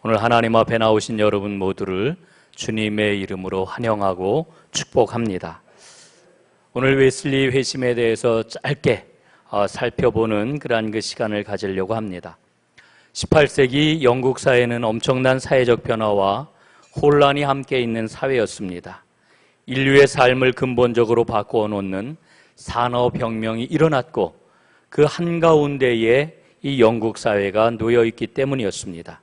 오늘 하나님 앞에 나오신 여러분 모두를 주님의 이름으로 환영하고 축복합니다. 오늘 웨슬리 회심에 대해서 짧게 살펴보는 그러한 그 시간을 가지려고 합니다. 18세기 영국 사회는 엄청난 사회적 변화와 혼란이 함께 있는 사회였습니다. 인류의 삶을 근본적으로 바꾸어 놓는 산업혁명이 일어났고 그 한가운데에 이 영국 사회가 놓여있기 때문이었습니다.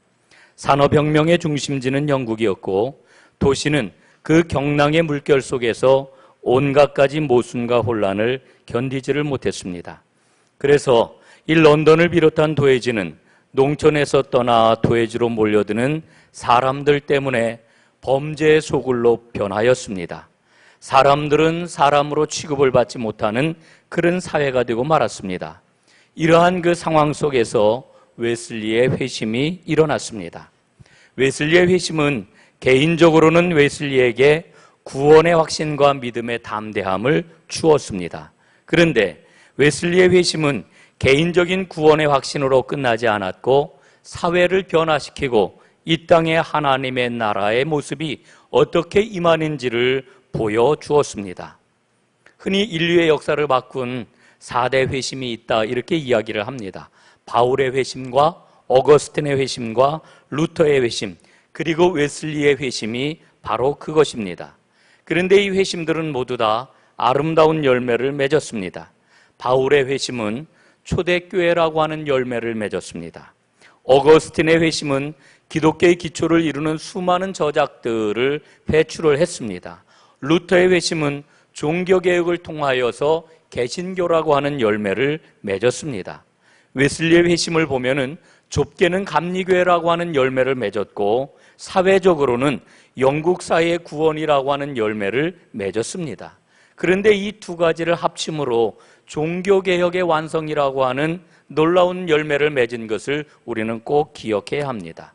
산업혁명의 중심지는 영국이었고 도시는 그 경랑의 물결 속에서 온갖 가지 모순과 혼란을 견디지를 못했습니다. 그래서 이 런던을 비롯한 도회지는 농촌에서 떠나 도회지로 몰려드는 사람들 때문에 범죄의 소굴로 변하였습니다. 사람들은 사람으로 취급을 받지 못하는 그런 사회가 되고 말았습니다. 이러한 그 상황 속에서 웨슬리의 회심이 일어났습니다. 웨슬리의 회심은 개인적으로는 웨슬리에게 구원의 확신과 믿음의 담대함을 주었습니다. 그런데 웨슬리의 회심은 개인적인 구원의 확신으로 끝나지 않았고 사회를 변화시키고 이 땅에 하나님의 나라의 모습이 어떻게 임하는지를 보여주었습니다. 흔히 인류의 역사를 바꾼 4대 회심이 있다 이렇게 이야기를 합니다. 바울의 회심과 어거스틴의 회심과 루터의 회심, 그리고 웨슬리의 회심이 바로 그것입니다. 그런데 이 회심들은 모두 다 아름다운 열매를 맺었습니다. 바울의 회심은 초대교회라고 하는 열매를 맺었습니다. 어거스틴의 회심은 기독교의 기초를 이루는 수많은 저작들을 배출을 했습니다. 루터의 회심은 종교개혁을 통하여서 개신교라고 하는 열매를 맺었습니다. 웨슬리의 회심을 보면은 좁게는 감리교회라고 하는 열매를 맺었고 사회적으로는 영국 사회의 구원이라고 하는 열매를 맺었습니다. 그런데 이 두 가지를 합침으로 종교개혁의 완성이라고 하는 놀라운 열매를 맺은 것을 우리는 꼭 기억해야 합니다.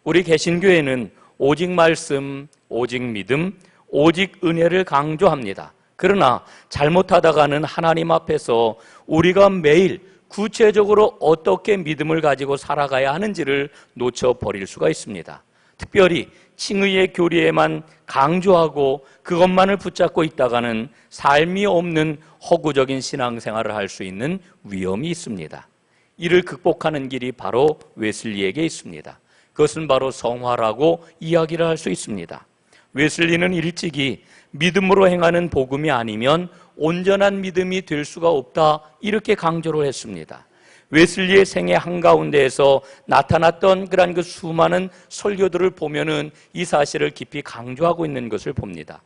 우리 개신교회는 오직 말씀, 오직 믿음, 오직 은혜를 강조합니다. 그러나 잘못하다가는 하나님 앞에서 우리가 매일 구체적으로 어떻게 믿음을 가지고 살아가야 하는지를 놓쳐버릴 수가 있습니다. 특별히 칭의의 교리에만 강조하고 그것만을 붙잡고 있다가는 삶이 없는 허구적인 신앙생활을 할 수 있는 위험이 있습니다. 이를 극복하는 길이 바로 웨슬리에게 있습니다. 그것은 바로 성화라고 이야기를 할 수 있습니다. 웨슬리는 일찍이 믿음으로 행하는 복음이 아니면 온전한 믿음이 될 수가 없다 이렇게 강조를 했습니다. 웨슬리의 생애 한가운데에서 나타났던 그런 그 수많은 설교들을 보면은 이 사실을 깊이 강조하고 있는 것을 봅니다.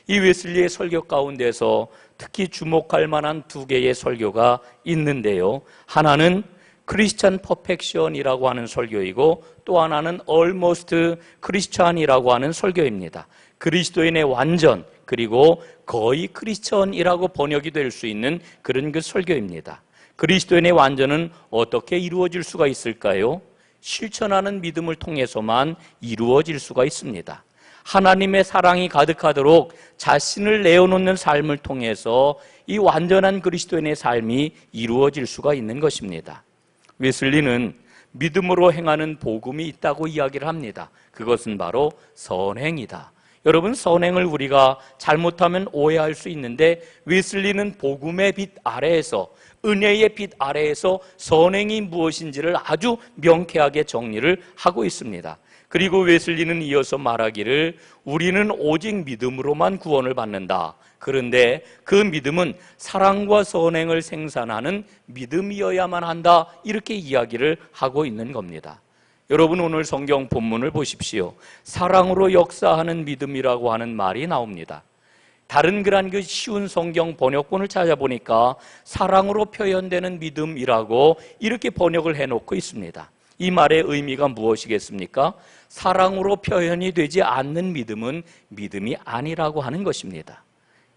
이 웨슬리의 설교 가운데서 특히 주목할 만한 두 개의 설교가 있는데요. 하나는 크리스천 퍼펙션이라고 하는 설교이고 또 하나는 almost 크리스천이라고 하는 설교입니다. 그리스도인의 완전 그리고 거의 크리스천이라고 번역이 될 수 있는 그런 그 설교입니다. 그리스도인의 완전은 어떻게 이루어질 수가 있을까요? 실천하는 믿음을 통해서만 이루어질 수가 있습니다. 하나님의 사랑이 가득하도록 자신을 내어놓는 삶을 통해서 이 완전한 그리스도인의 삶이 이루어질 수가 있는 것입니다. 웨슬리는 믿음으로 행하는 복음이 있다고 이야기를 합니다. 그것은 바로 선행이다. 여러분, 선행을 우리가 잘못하면 오해할 수 있는데 웨슬리는 복음의 빛 아래에서, 은혜의 빛 아래에서 선행이 무엇인지를 아주 명쾌하게 정리를 하고 있습니다. 그리고 웨슬리는 이어서 말하기를 우리는 오직 믿음으로만 구원을 받는다. 그런데 그 믿음은 사랑과 선행을 생산하는 믿음이어야만 한다. 이렇게 이야기를 하고 있는 겁니다. 여러분, 오늘 성경 본문을 보십시오. 사랑으로 역사하는 믿음이라고 하는 말이 나옵니다. 다른 그런 그 쉬운 성경 번역본을 찾아보니까 사랑으로 표현되는 믿음이라고 이렇게 번역을 해놓고 있습니다. 이 말의 의미가 무엇이겠습니까? 사랑으로 표현이 되지 않는 믿음은 믿음이 아니라고 하는 것입니다.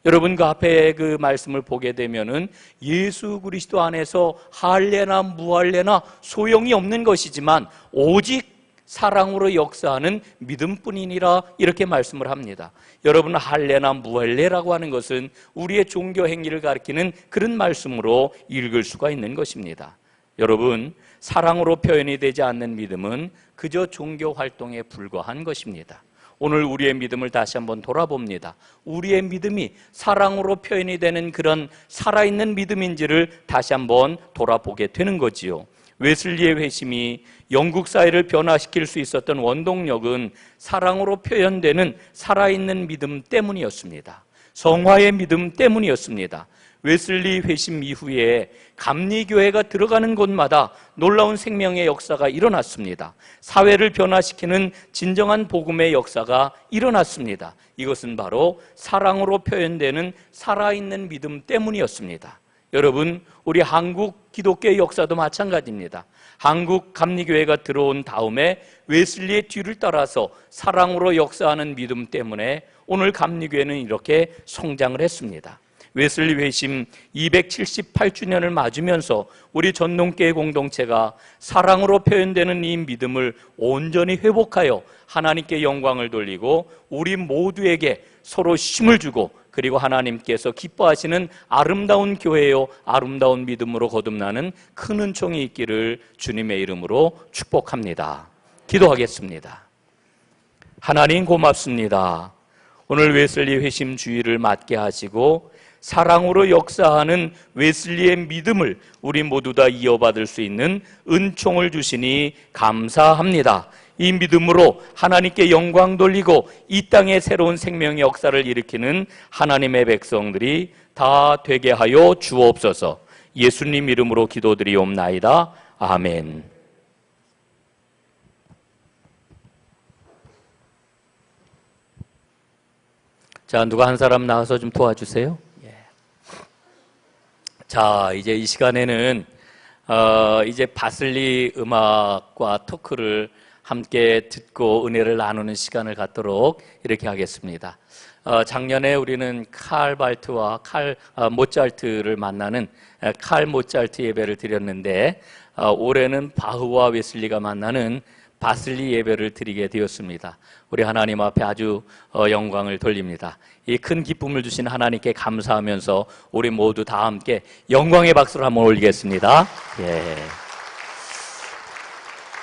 여러분, 그 앞에 그 말씀을 보게 되면은 예수 그리스도 안에서 할례나 무할례나 소용이 없는 것이지만 오직 사랑으로 역사하는 믿음뿐이니라 이렇게 말씀을 합니다. 여러분, 할례나 무할례라고 하는 것은 우리의 종교 행위를 가리키는 그런 말씀으로 읽을 수가 있는 것입니다. 여러분, 사랑으로 표현이 되지 않는 믿음은 그저 종교 활동에 불과한 것입니다. 오늘 우리의 믿음을 다시 한번 돌아봅니다. 우리의 믿음이 사랑으로 표현이 되는 그런 살아있는 믿음인지를 다시 한번 돌아보게 되는 거지요. 웨슬리의 회심이 영국 사회를 변화시킬 수 있었던 원동력은 사랑으로 표현되는 살아있는 믿음 때문이었습니다. 성화의 믿음 때문이었습니다. 웨슬리 회심 이후에 감리교회가 들어가는 곳마다 놀라운 생명의 역사가 일어났습니다. 사회를 변화시키는 진정한 복음의 역사가 일어났습니다. 이것은 바로 사랑으로 표현되는 살아있는 믿음 때문이었습니다. 여러분, 우리 한국 기독교의 역사도 마찬가지입니다. 한국 감리교회가 들어온 다음에 웨슬리의 뒤를 따라서 사랑으로 역사하는 믿음 때문에 오늘 감리교회는 이렇게 성장을 했습니다. 웨슬리 회심 278주년을 맞으면서 우리 전동교회 공동체가 사랑으로 표현되는 이 믿음을 온전히 회복하여 하나님께 영광을 돌리고 우리 모두에게 서로 힘을 주고 그리고 하나님께서 기뻐하시는 아름다운 교회요 아름다운 믿음으로 거듭나는 큰 은총이 있기를 주님의 이름으로 축복합니다. 기도하겠습니다. 하나님 고맙습니다. 오늘 웨슬리 회심 주일을 맞게 하시고 사랑으로 역사하는 웨슬리의 믿음을 우리 모두 다 이어받을 수 있는 은총을 주시니 감사합니다. 이 믿음으로 하나님께 영광 돌리고 이 땅에 새로운 생명의 역사를 일으키는 하나님의 백성들이 다 되게 하여 주옵소서. 예수님 이름으로 기도드리옵나이다. 아멘. 자, 누가 한 사람 나와서 좀 도와주세요. 자, 이제 이 시간에는 이제 바슬리 음악과 토크를 함께 듣고 은혜를 나누는 시간을 갖도록 이렇게 하겠습니다. 작년에 우리는 칼 발트와 모차르트를 만나는 칼 모차르트 예배를 드렸는데 올해는 바흐와 웨슬리가 만나는 바슬리 예배를 드리게 되었습니다. 우리 하나님 앞에 아주 영광을 돌립니다. 이 큰 기쁨을 주신 하나님께 감사하면서 우리 모두 다 함께 영광의 박수를 한번 올리겠습니다. 예.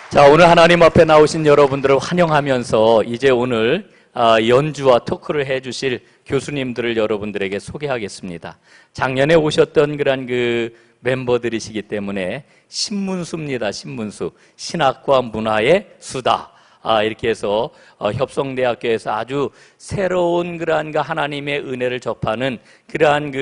자, 오늘 하나님 앞에 나오신 여러분들을 환영하면서 이제 오늘 연주와 토크를 해주실 교수님들을 여러분들에게 소개하겠습니다. 작년에 오셨던 그런 멤버들이시기 때문에 신문수입니다. 신문수. 신학과 문화의 수다. 이렇게 해서 협성대학교에서 아주 새로운 그러한 하나님의 은혜를 접하는 그러한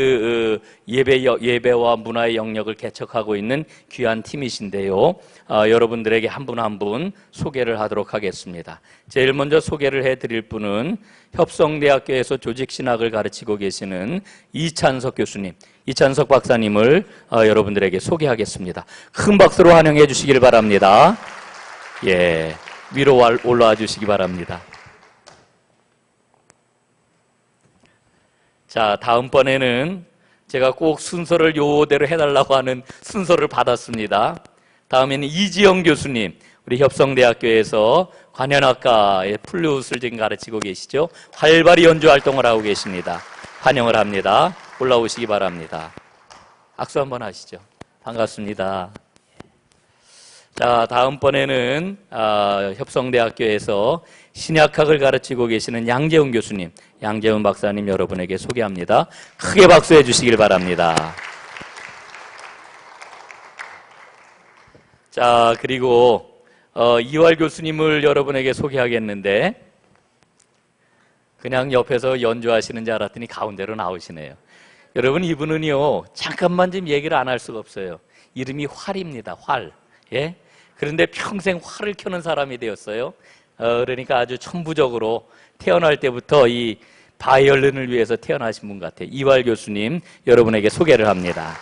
예배와 문화의 영역을 개척하고 있는 귀한 팀이신데요. 여러분들에게 한 분 한 분 소개를 하도록 하겠습니다. 제일 먼저 소개를 해드릴 분은 협성대학교에서 조직신학을 가르치고 계시는 이찬석 교수님, 이찬석 박사님을 여러분들에게 소개하겠습니다. 큰 박수로 환영해 주시길 바랍니다. 예. 위로 올라와 주시기 바랍니다. 자, 다음번에는 제가 꼭 순서를 요대로 해달라고 하는 순서를 받았습니다. 다음에는 이지영 교수님, 우리 협성대학교에서 관현악가의 플룻을 지금 가르치고 계시죠. 활발히 연주 활동을 하고 계십니다. 환영을 합니다. 올라오시기 바랍니다. 악수 한번 하시죠. 반갑습니다. 자, 다음번에는 협성대학교에서 신약학을 가르치고 계시는 양재훈 교수님, 양재훈 박사님 여러분에게 소개합니다. 크게 박수해 주시길 바랍니다. 자, 그리고 이활 교수님을 여러분에게 소개하겠는데 그냥 옆에서 연주하시는 줄 알았더니 가운데로 나오시네요. 여러분, 이분은요 잠깐만 좀 얘기를 안 할 수가 없어요. 이름이 활입니다. 활. 예? 그런데 평생 활을 켜는 사람이 되었어요. 그러니까 아주 천부적으로 태어날 때부터 이 바이올린을 위해서 태어나신 분 같아요. 이활 교수님 여러분에게 소개를 합니다.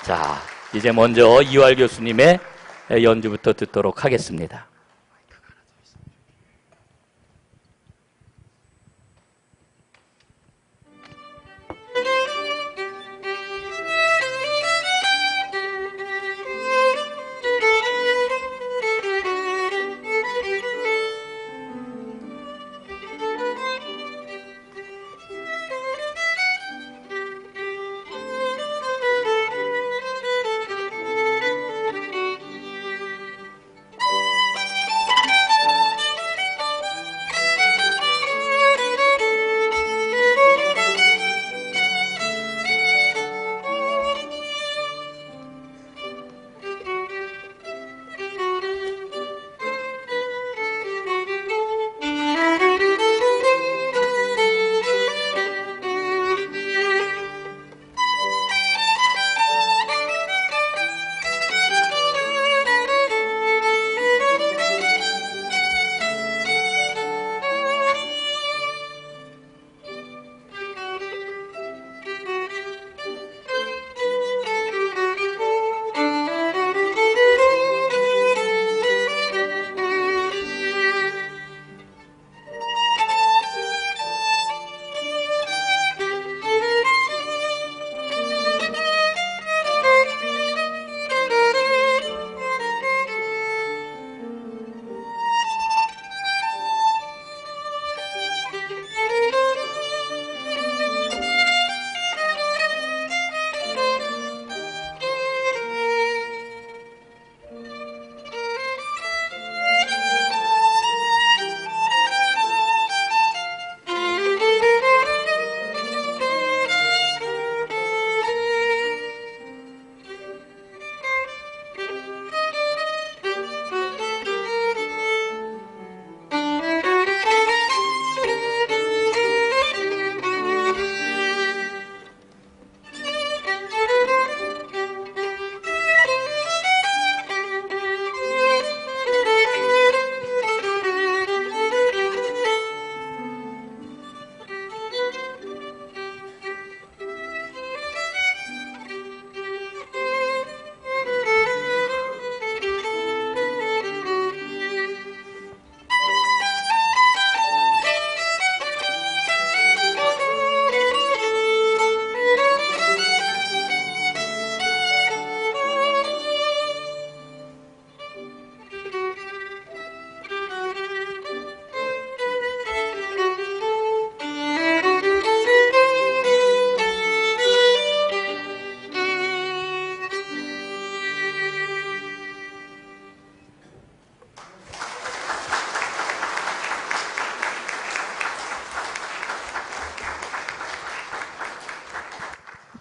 자, 이제 먼저 이활 교수님의 연주부터 듣도록 하겠습니다.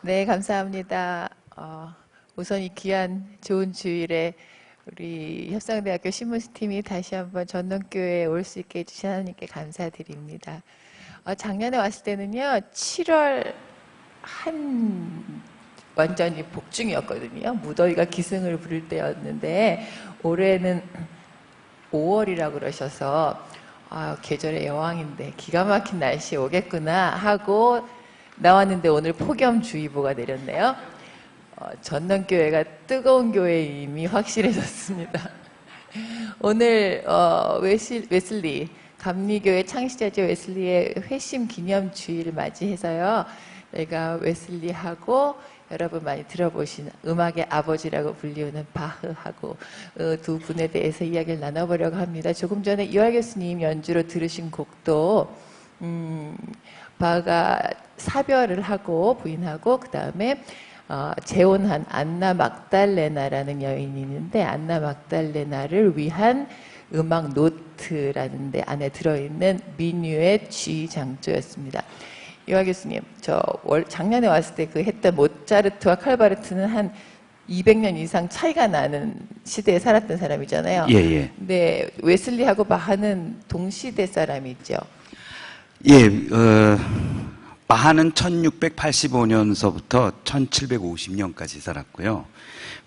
네, 감사합니다. 우선 이 귀한 좋은 주일에 우리 협상대학교 신문팀이 다시 한번 전동교회에 올 수 있게 해주신 하나님께 감사드립니다. 작년에 왔을 때는요, 7월 완전히 복중이었거든요. 무더위가 기승을 부릴 때였는데, 올해는 5월이라고 그러셔서, 계절의 여왕인데 기가 막힌 날씨 오겠구나 하고 나왔는데 오늘 폭염주의보가 내렸네요. 전남교회가 뜨거운 교회임이 확실해졌습니다. 오늘 웨슬리 감리교회 창시자죠. 웨슬리의 회심 기념주의를 맞이해서요. 저희가 웨슬리하고 여러분 많이 들어보신 음악의 아버지라고 불리우는 바흐하고 두 분에 대해서 이야기를 나눠보려고 합니다. 조금 전에 이화 교수님 연주로 들으신 곡도 바흐가 사별을 하고 부인하고 그 다음에 재혼한 안나 막달레나라는 여인이 있는데 안나 막달레나를 위한 음악 노트라는 데 안에 들어있는 민요의 G 장조였습니다. 이화 교수님, 작년에 왔을 때 그 했던 모차르트와 칼바르트는 한 200년 이상 차이가 나는 시대에 살았던 사람이잖아요. 예, 예. 근데 웨슬리하고 바하는 동시대 사람이죠. 예, 바하는 1685년서부터 1750년까지 살았고요.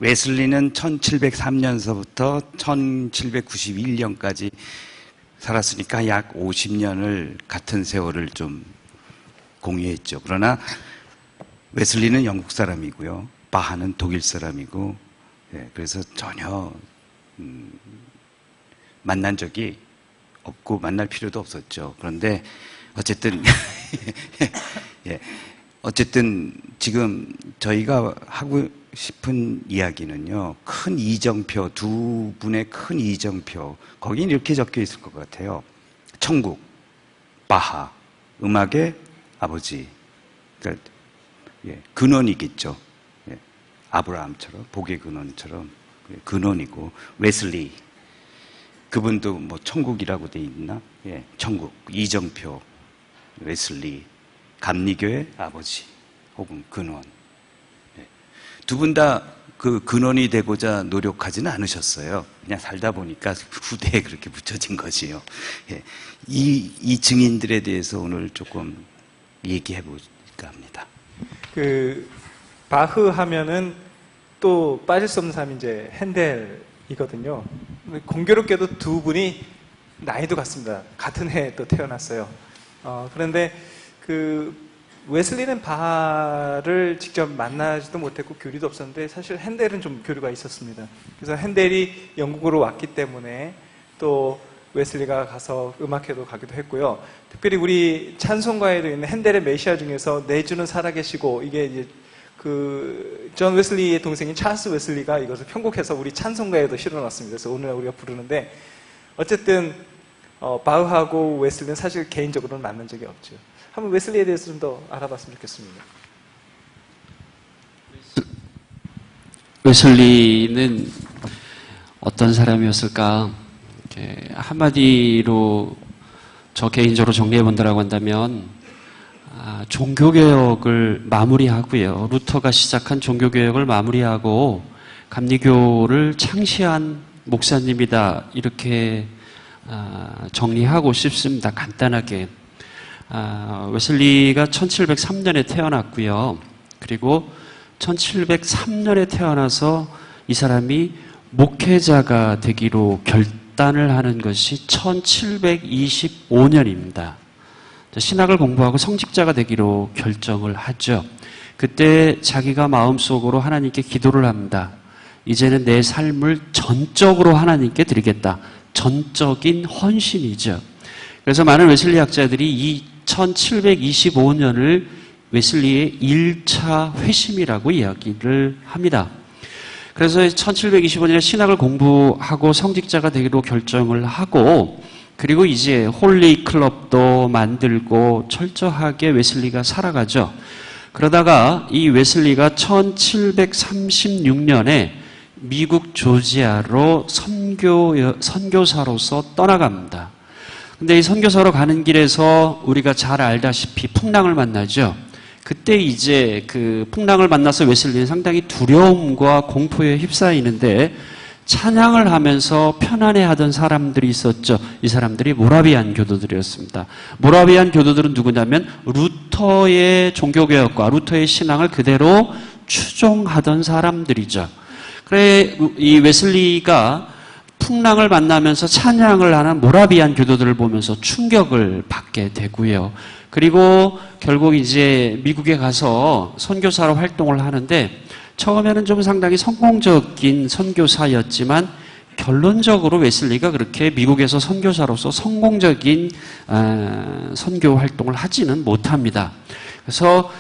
웨슬리는 1703년서부터 1791년까지 살았으니까 약 50년을 같은 세월을 좀 공유했죠. 그러나 웨슬리는 영국 사람이고요. 바하는 독일 사람이고, 예, 그래서 전혀 만난 적이 없고 만날 필요도 없었죠. 그런데 어쨌든 예, 어쨌든 지금 저희가 하고 싶은 이야기는요. 큰 이정표, 두 분의 큰 이정표, 거긴 이렇게 적혀 있을 것 같아요. 천국, 바하, 음악의 아버지, 그러니까 예, 근원이겠죠. 예, 아브라함처럼 복의 근원처럼 근원이고 웨슬리 그분도 뭐 천국이라고 돼 있나? 예, 천국 이정표 웨슬리 감리교의 아버지 혹은 근원. 예, 두 분 다 그 근원이 되고자 노력하지는 않으셨어요. 그냥 살다 보니까 후대에 그렇게 붙여진 거지요. 예, 이 증인들에 대해서 오늘 조금 얘기해 볼까 합니다. 바흐 하면은 또 빠질 수 없는 사람이 이제 핸델이거든요. 공교롭게도 두 분이 나이도 같습니다. 같은 해에 또 태어났어요. 그런데 웨슬리는 바하를 직접 만나지도 못했고 교류도 없었는데 사실 핸델은 좀 교류가 있었습니다. 그래서 핸델이 영국으로 왔기 때문에 또 웨슬리가 가서 음악회도 가기도 했고요. 특별히 우리 찬송가에도 있는 핸델의 메시아 중에서 내 주는 살아계시고 이게 이제 존 웨슬리의 동생인 찰스 웨슬리가 이것을 편곡해서 우리 찬송가에도 실어놨습니다. 그래서 오늘 우리가 부르는데 어쨌든 바흐하고 웨슬리는 사실 개인적으로는 만난 적이 없죠. 한번 웨슬리에 대해서 좀 더 알아봤으면 좋겠습니다. 웨슬리는 어떤 사람이었을까? 한마디로 저 개인적으로 정리해 본다라고 한다면 종교개혁을 마무리하고요. 루터가 시작한 종교개혁을 마무리하고 감리교를 창시한 목사님이다. 이렇게 정리하고 싶습니다. 간단하게. 웨슬리가 1703년에 태어났고요. 그리고 1703년에 태어나서 이 사람이 목회자가 되기로 결단을 하는 것이 1725년입니다. 신학을 공부하고 성직자가 되기로 결정을 하죠. 그때 자기가 마음속으로 하나님께 기도를 합니다. 이제는 내 삶을 전적으로 하나님께 드리겠다. 전적인 헌신이죠. 그래서 많은 웨슬리 학자들이 이 1725년을 웨슬리의 1차 회심이라고 이야기를 합니다. 그래서 1725년에 신학을 공부하고 성직자가 되기로 결정을 하고 그리고 이제 홀리 클럽도 만들고 철저하게 웨슬리가 살아가죠. 그러다가 이 웨슬리가 1736년에 미국 조지아로 선교사로서 떠나갑니다. 근데 이 선교사로 가는 길에서 우리가 잘 알다시피 풍랑을 만나죠. 그때 이제 그 풍랑을 만나서 웨슬리는 상당히 두려움과 공포에 휩싸이는데 찬양을 하면서 편안해하던 사람들이 있었죠. 이 사람들이 모라비안 교도들이었습니다. 모라비안 교도들은 누구냐면 루터의 종교개혁과 루터의 신앙을 그대로 추종하던 사람들이죠. 그래 이 웨슬리가 풍랑을 만나면서 찬양을 하는 모라비안 교도들을 보면서 충격을 받게 되고요. 그리고 결국 이제 미국에 가서 선교사로 활동을 하는데 처음에는 좀 상당히 성공적인 선교사였지만 결론적으로 웨슬리가 그렇게 미국에서 선교사로서 성공적인 선교 활동을 하지는 못합니다. 그래서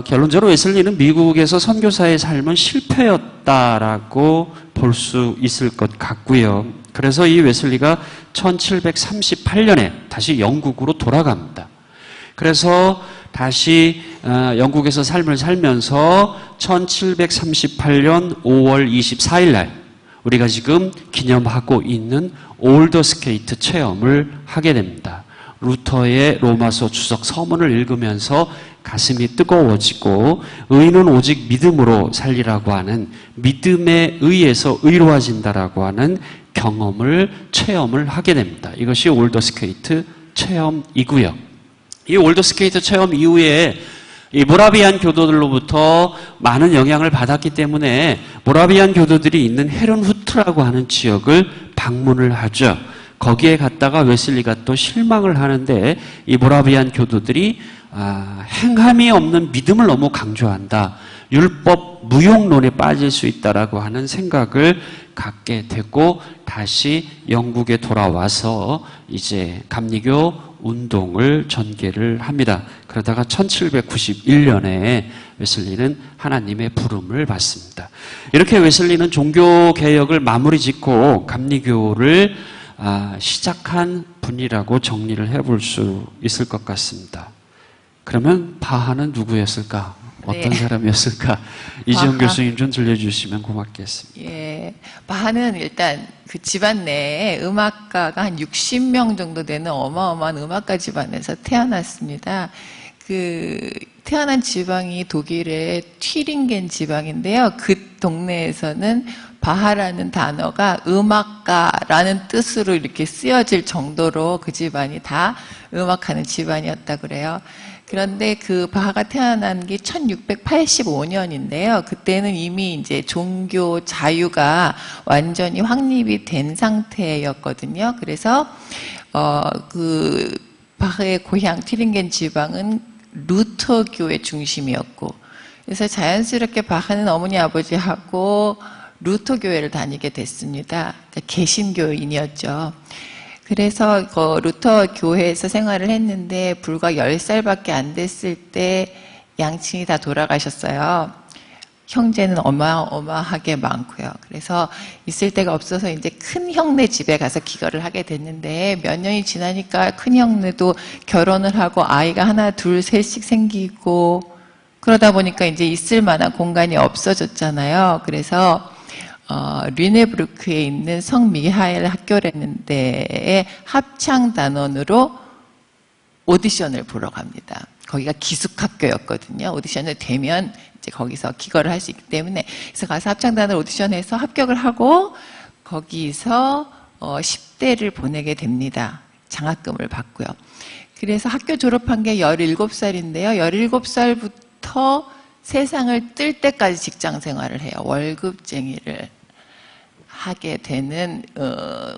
결론적으로 웨슬리는 미국에서 선교사의 삶은 실패였다라고 볼 수 있을 것 같고요. 그래서 이 웨슬리가 1738년에 다시 영국으로 돌아갑니다. 그래서 다시 영국에서 삶을 살면서 1738년 5월 24일 날 우리가 지금 기념하고 있는 올더스케이트 체험을 하게 됩니다. 루터의 로마서 주석 서문을 읽으면서 가슴이 뜨거워지고 의는 오직 믿음으로 살리라고 하는 믿음에 의해서 의로워진다라고 하는 체험을 하게 됩니다. 이것이 올더스케이트 체험이고요. 이 올더스케이트 체험 이후에 이 모라비안 교도들로부터 많은 영향을 받았기 때문에 모라비안 교도들이 있는 헤른후트라고 하는 지역을 방문을 하죠. 거기에 갔다가 웨슬리가 또 실망을 하는데 이 모라비안 교도들이 행함이 없는 믿음을 너무 강조한다. 율법 무용론에 빠질 수 있다라고 하는 생각을 갖게 되고 다시 영국에 돌아와서 이제 감리교 운동을 전개를 합니다. 그러다가 1791년에 웨슬리는 하나님의 부름을 받습니다. 이렇게 웨슬리는 종교 개혁을 마무리 짓고 감리교를 시작한 분이라고 정리를 해볼 수 있을 것 같습니다. 그러면 바하는 누구였을까? 어떤 사람이었을까? 이지영 교수님 좀 들려주시면 고맙겠습니다. 예, 바하는 일단 그 집안 내에 음악가가 한 60명 정도 되는 어마어마한 음악가 집안에서 태어났습니다. 그 태어난 지방이 독일의 튀링겐 지방인데요. 그 동네에서는 바하라는 단어가 음악가라는 뜻으로 이렇게 쓰여질 정도로 그 집안이 다 음악하는 집안이었다 그래요. 그런데 그 바하가 태어난 게 1685년인데요. 그때는 이미 이제 종교 자유가 완전히 확립이 된 상태였거든요. 그래서 그 바하의 고향 튀링겐 지방은 루터교의 중심이었고, 그래서 자연스럽게 바하는 어머니 아버지하고 루터교회를 다니게 됐습니다. 개신교인이었죠. 그래서 루터 교회에서 생활을 했는데 불과 10살밖에 안 됐을 때 양친이 다 돌아가셨어요. 형제는 어마어마하게 많고요. 그래서 있을 데가 없어서 이제 큰 형네 집에 가서 기거를 하게 됐는데 몇 년이 지나니까 큰 형네도 결혼을 하고 아이가 하나, 둘, 셋씩 생기고 그러다 보니까 이제 있을 만한 공간이 없어졌잖아요. 그래서 르네브르크에 있는 성미하엘 학교라는 데에 합창단원으로 오디션을 보러 갑니다. 거기가 기숙학교였거든요. 오디션을 되면 이제 거기서 기거를 할 수 있기 때문에 그래서 가서 합창단을 오디션해서 합격을 하고 거기서 10대를 보내게 됩니다. 장학금을 받고요. 그래서 학교 졸업한 게 17살인데요. 17살부터 세상을 뜰 때까지 직장 생활을 해요. 월급쟁이를 하게 되는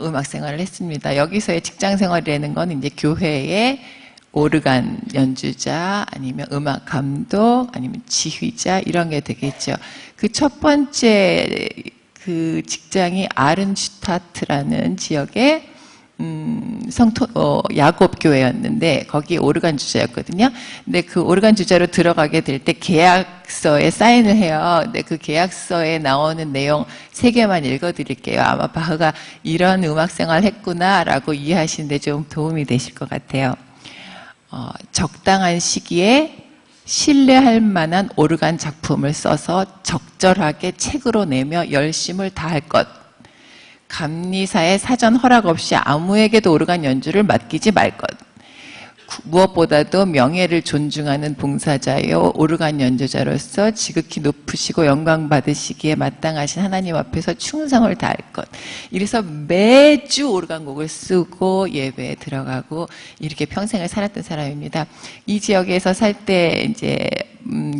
음악 생활을 했습니다. 여기서의 직장 생활이라는 건 이제 교회에 오르간 연주자, 아니면 음악 감독, 아니면 지휘자 이런 게 되겠죠. 그 첫 번째 그 직장이 아른슈타트라는 지역의 야곱 교회였는데 거기 오르간 주자였거든요. 근데 그 오르간 주자로 들어가게 될 때 계약서에 사인을 해요. 근데 그 계약서에 나오는 내용 3개만 읽어드릴게요. 아마 바흐가 이런 음악 생활 했구나라고 이해하시는데 좀 도움이 되실 것 같아요. 적당한 시기에 신뢰할 만한 오르간 작품을 써서 적절하게 책으로 내며 열심을 다할 것. 감리사의 사전 허락 없이 아무에게도 오르간 연주를 맡기지 말 것. 무엇보다도 명예를 존중하는 봉사자요 오르간 연주자로서 지극히 높으시고 영광 받으시기에 마땅하신 하나님 앞에서 충성을 다할 것. 이래서 매주 오르간곡을 쓰고 예배에 들어가고 이렇게 평생을 살았던 사람입니다. 이 지역에서 살 때 이제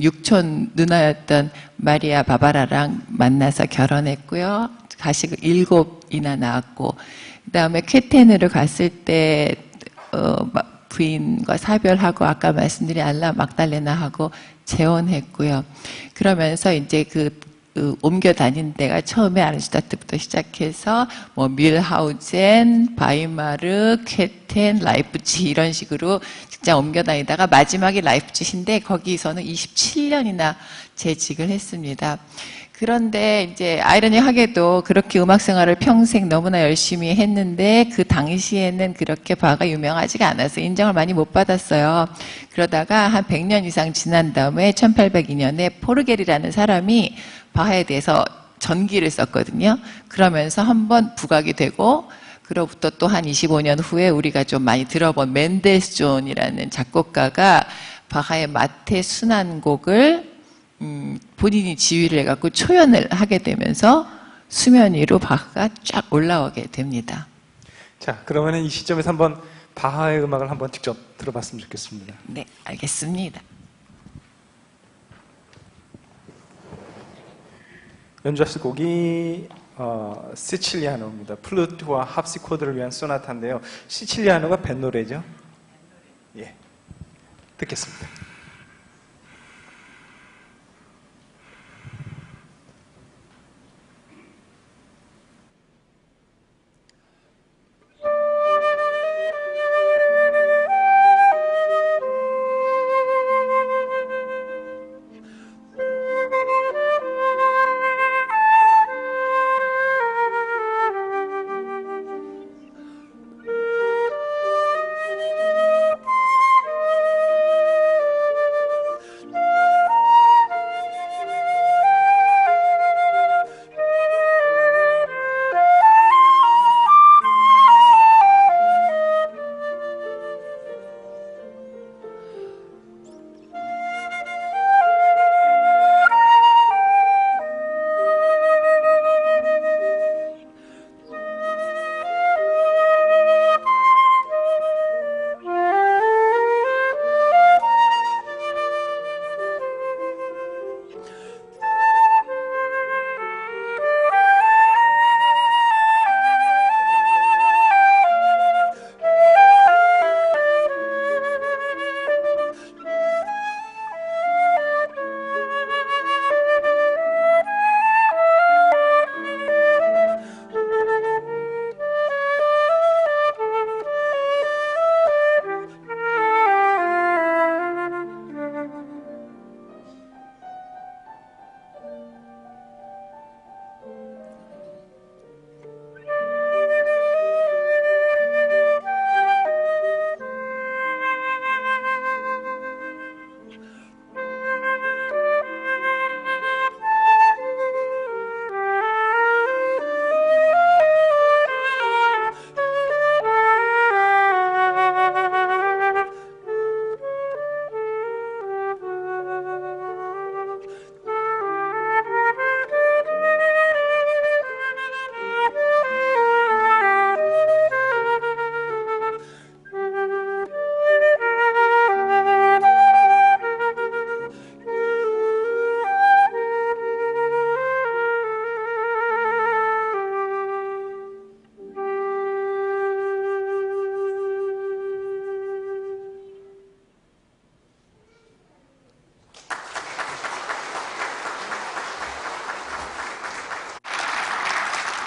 육촌 누나였던 마리아 바바라랑 만나서 결혼했고요. 가식을 7이나 낳았고, 그 다음에 쾌텐으로 갔을 때 부인과 사별하고 아까 말씀드린 안나 막달레나하고 재혼했고요. 그러면서 이제 옮겨 다닌 데가 처음에 아르슈타트부터 시작해서 뭐 밀하우젠, 바이마르, 쾌텐, 라이프치 이런 식으로 직장 옮겨 다니다가 마지막이 라이프치시인데 거기서는 27년이나 재직을 했습니다. 그런데 이제 아이러니하게도 그렇게 음악 생활을 평생 너무나 열심히 했는데 그 당시에는 그렇게 바가 유명하지가 않아서 인정을 많이 못 받았어요. 그러다가 한 100년 이상 지난 다음에 1802년에 포르겔이라는 사람이 바하에 대해서 전기를 썼거든요. 그러면서 한번 부각이 되고 그로부터 또 한 25년 후에 우리가 좀 많이 들어본 멘델스존이라는 작곡가가 바하의 마테 순환곡을 본인이 지휘를 해갖고 초연을 하게 되면서 수면 위로 바하가 쫙 올라오게 됩니다. 자, 그러면 이 시점에서 한번 바하의 음악을 한번 직접 들어봤으면 좋겠습니다. 네, 알겠습니다. 연주하실 곡이 시칠리아노입니다. 플루트와 합시코드를 위한 소나타인데요. 시칠리아노가 밴 노래죠? 예, 듣겠습니다.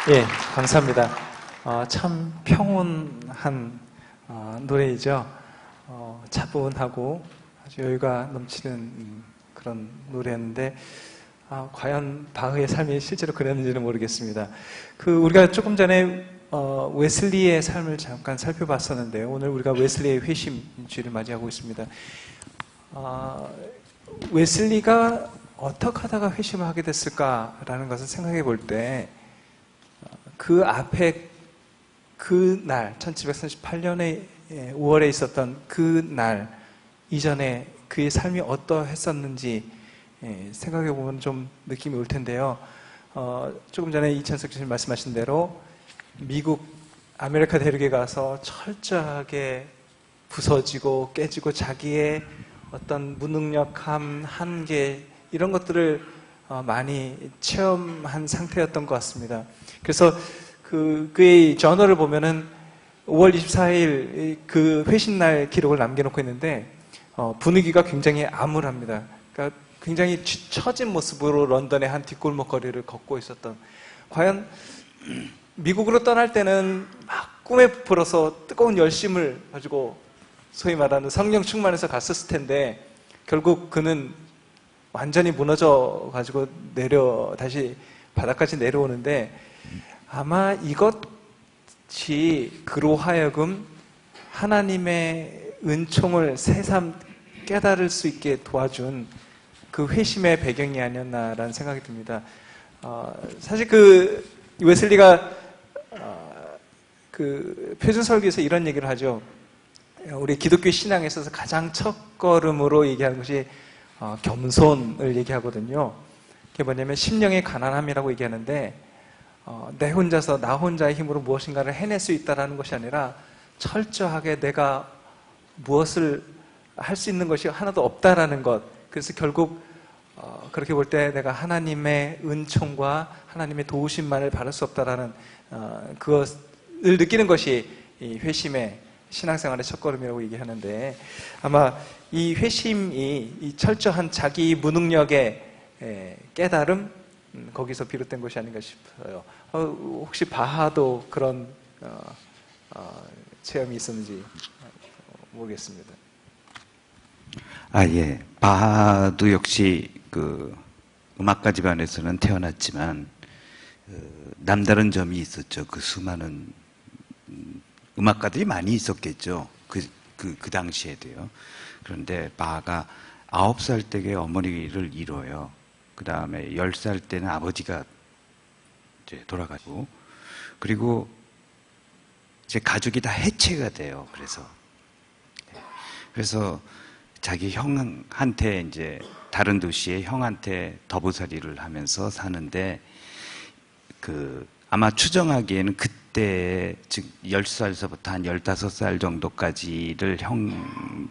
예, 감사합니다. 참 평온한 노래이죠. 차분하고 아주 여유가 넘치는 그런 노래였는데 과연 바흐의 삶이 실제로 그랬는지는 모르겠습니다. 우리가 조금 전에 웨슬리의 삶을 잠깐 살펴봤었는데요. 오늘 우리가 웨슬리의 회심주일을 맞이하고 있습니다. 웨슬리가 어떻게 하다가 회심을 하게 됐을까라는 것을 생각해 볼 때 그 앞에 그 날, 1738년에 5월에 있었던 그 날 이전에 그의 삶이 어떠했었는지 생각해 보면 좀 느낌이 올 텐데요. 조금 전에 이찬석 교수님 말씀하신 대로 미국 아메리카 대륙에 가서 철저하게 부서지고 깨지고 자기의 어떤 무능력함, 한계 이런 것들을 많이 체험한 상태였던 것 같습니다. 그래서 그의 저널을 보면은 5월 24일 그 회신날 기록을 남겨놓고 있는데 분위기가 굉장히 암울합니다. 그러니까 굉장히 처진 모습으로 런던의 한 뒷골목 거리를 걷고 있었던, 과연 미국으로 떠날 때는 막 꿈에 부풀어서 뜨거운 열심을 가지고 소위 말하는 성령 충만해서 갔었을 텐데 결국 그는 완전히 무너져 가지고 다시 바닥까지 내려오는데, 아마 이것이 그로 하여금 하나님의 은총을 새삼 깨달을 수 있게 도와준 그 회심의 배경이 아니었나라는 생각이 듭니다. 사실 그 웨슬리가 그 표준설교에서 이런 얘기를 하죠. 우리 기독교 신앙에 있어서 가장 첫걸음으로 얘기하는 것이 겸손을 얘기하거든요. 그게 뭐냐면 심령의 가난함이라고 얘기하는데, 나 혼자의 힘으로 무엇인가를 해낼 수 있다는 것이 아니라 철저하게 내가 무엇을 할 수 있는 것이 하나도 없다라는 것. 그래서 결국 그렇게 볼 때 내가 하나님의 은총과 하나님의 도우심만을 바랄 수 없다라는 그것을 느끼는 것이 이 회심의 신앙생활의 첫걸음이라고 얘기하는데, 아마 이 회심이 이 철저한 자기 무능력의 깨달음, 거기서 비롯된 것이 아닌가 싶어요. 혹시 바하도 그런 체험이 있었는지 모르겠습니다. 예. 바하도 역시 그 음악가 집안에서는 태어났지만 남다른 점이 있었죠. 그 수많은 음악가들이 많이 있었겠죠. 그 당시에도요. 그런데 바하가 9살 때에 어머니를 잃어요. 그 다음에 10살 때는 아버지가 이제 돌아가고, 그리고 이제 가족이 다 해체가 돼요. 그래서 자기 형한테, 이제 다른 도시의 형한테 더부살이를 하면서 사는데, 아마 추정하기에는 그때, 즉 10살서부터 한 15살 정도까지를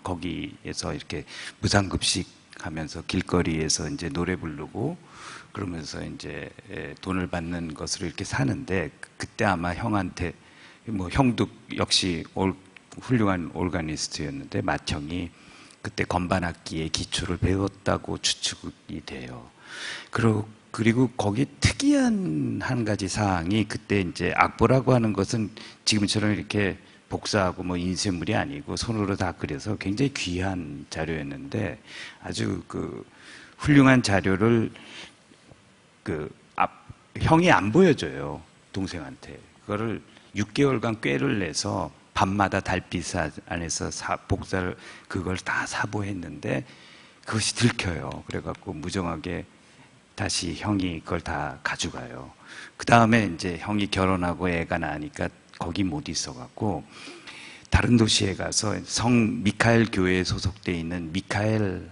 거기에서 이렇게 무상급식 하면서 길거리에서 이제 노래 부르고 그러면서 이제 돈을 받는 것으로 이렇게 사는데, 그때 아마 형한테, 형도 역시 훌륭한 올가니스트였는데 맏형이 그때 건반악기의 기초를 배웠다고 추측이 돼요. 그리고 거기 특이한 한 가지 사항이, 그때 이제 악보라고 하는 것은 지금처럼 이렇게 복사하고 인쇄물이 아니고 손으로 다 그려서 굉장히 귀한 자료였는데, 아주 훌륭한 자료를 형이 안 보여줘요, 동생한테. 그거를 6개월간 꾀를 내서 밤마다 달빛 안에서 복사를 그걸 다 사보했는데 그것이 들켜요. 그래갖고 무정하게 다시 형이 그걸 다 가져가요. 그 다음에 이제 형이 결혼하고 애가 나니까 거기 못 있어갖고 다른 도시에 가서 성 미카엘 교회에 소속돼 있는 미카엘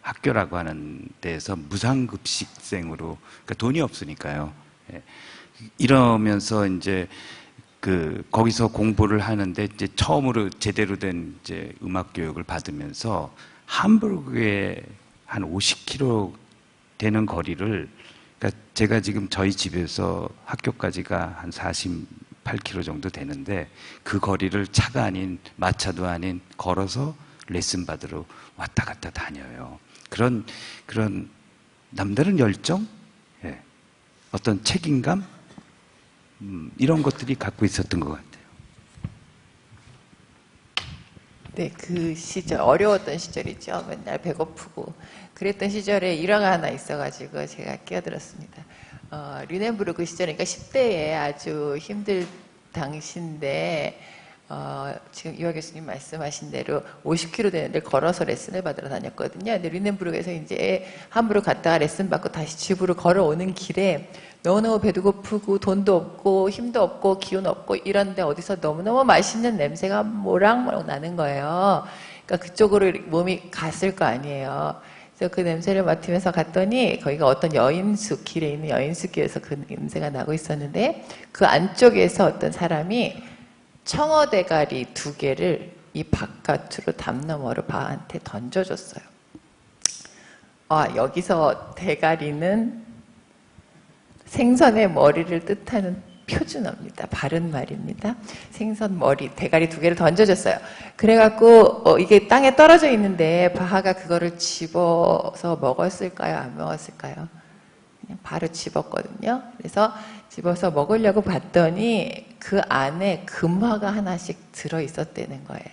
학교라고 하는 데에서 무상급식생으로, 그러니까 돈이 없으니까요. 이러면서 이제 거기서 공부를 하는데, 이제 처음으로 제대로 된 이제 음악 교육을 받으면서 함부르크에 한 50km 되는 거리를, 그러니까 제가 지금 저희 집에서 학교까지가 한 48km 정도 되는데, 그 거리를 차가 아닌 마차도 아닌 걸어서 레슨 받으러 왔다 갔다 다녀요. 그런 남다른 열정, 어떤 책임감, 이런 것들이 갖고 있었던 것 같아요. 네, 그 시절, 어려웠던 시절이죠. 맨날 배고프고. 그랬던 시절에 일화가 하나 있어가지고 제가 끼어들었습니다. 류넨부르크 시절이니까 10대에 아주 힘들 당시인데, 지금 이화 교수님 말씀하신 대로 50km 되는데 걸어서 레슨을 받으러 다녔거든요. 근데 린넨부르크에서 이제 함부르크 갔다가 레슨 받고 다시 집으로 걸어오는 길에 너무너무 배도 고프고 돈도 없고 힘도 없고 기운 없고 이런데 어디서 너무너무 맛있는 냄새가 모락모락 나는 거예요. 그러니까 그쪽으로 몸이 갔을 거 아니에요. 그래서 그 냄새를 맡으면서 갔더니 거기가 어떤 여인숙, 길에 있는 여인숙길에서 그 냄새가 나고 있었는데 그 안쪽에서 어떤 사람이 청어 대가리 2개를 이 바깥으로 담 너머로 바한테 던져줬어요. 여기서 대가리는 생선의 머리를 뜻하는 표준어입니다. 바른 말입니다. 생선 머리, 대가리 2개를 던져줬어요. 그래갖고 이게 땅에 떨어져 있는데 바하가 그거를 집어서 먹었을까요? 안 먹었을까요? 그냥 바로 집었거든요. 그래서 집어서 먹으려고 봤더니 그 안에 금화가 하나씩 들어있었다는 거예요.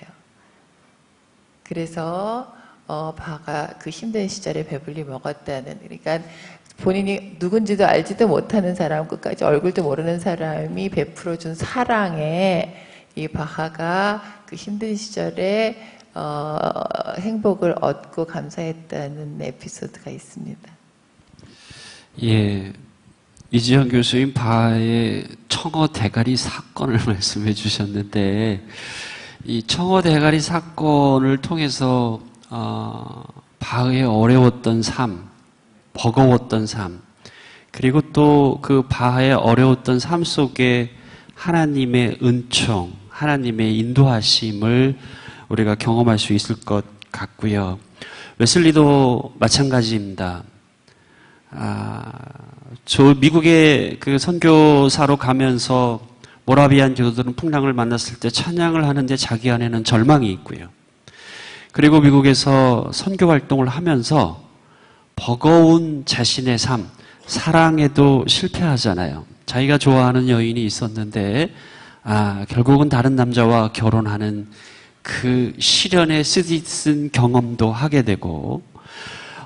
그래서 바하가 그 힘든 시절에 배불리 먹었다는, 그러니까 본인이 누군지도 알지도 못하는 사람, 끝까지 얼굴도 모르는 사람이 베풀어준 사랑에 이 바하가 그 힘든 시절에 행복을 얻고 감사했다는 에피소드가 있습니다. 예, 이지영 교수님 바하의 청어 대가리 사건을 말씀해 주셨는데, 이 청어 대가리 사건을 통해서 바하의 어려웠던 삶, 버거웠던 삶, 그리고 또 그 바하의 어려웠던 삶 속에 하나님의 은총, 하나님의 인도하심을 우리가 경험할 수 있을 것 같고요. 웨슬리도 마찬가지입니다. 저 미국에 그 선교사로 가면서 모라비안 교도들은 풍랑을 만났을 때 찬양을 하는데 자기 안에는 절망이 있고요. 그리고 미국에서 선교 활동을 하면서 버거운 자신의 삶, 사랑에도 실패하잖아요. 자기가 좋아하는 여인이 있었는데 결국은 다른 남자와 결혼하는 그 시련에 쓰디쓴 경험도 하게 되고,